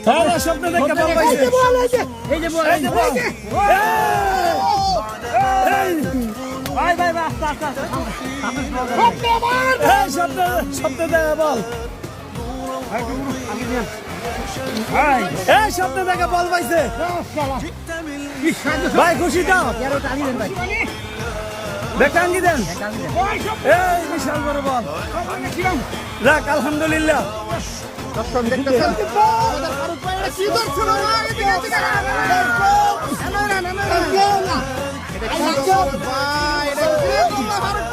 হ্যাঁ স্বপ্ন দেখে বল পাইছে এই যে বল এই যে বল ভাই ভাই আস্তে আস্তে এই স্বপ্ন দেখে বল ভাই এই স্বপ্ন দেখে বল পাইছে ভাই খুশি দাও দেখাঙ্গি দেন এই বিশাল বড় বল রাখ আলহামদুলিল্লাহ দর্শক দেখতেছেন ফারুক ভাই এটা কি দর্শন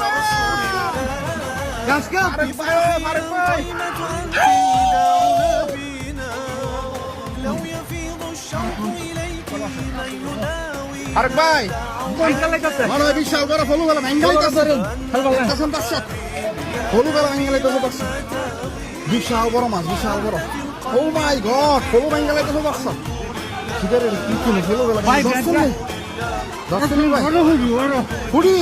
ফারুক ভাই মনে হয় বিশাল বড় ফলু বেলা ভেঙ্গালাই দর্শক ফলু বেলা ভেঙ্গালাই দর্শক বিশাল বড় মাছ বিশাল বড় ও মাই গড ফলু ভেঙ্গালাই দর্শক কিদারে কি কিনে ফলু বেলা দর্শন ভাই ফুড়ি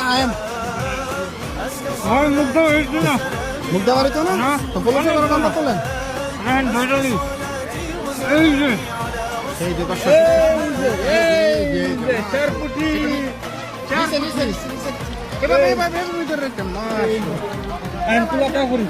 আয়াম মুগ্ধা বাড়ি তো না তো ফলু বেলা নাম বললেন এই যে দর্শক এবার ভিতরে রাখতাম না তুলাটা করি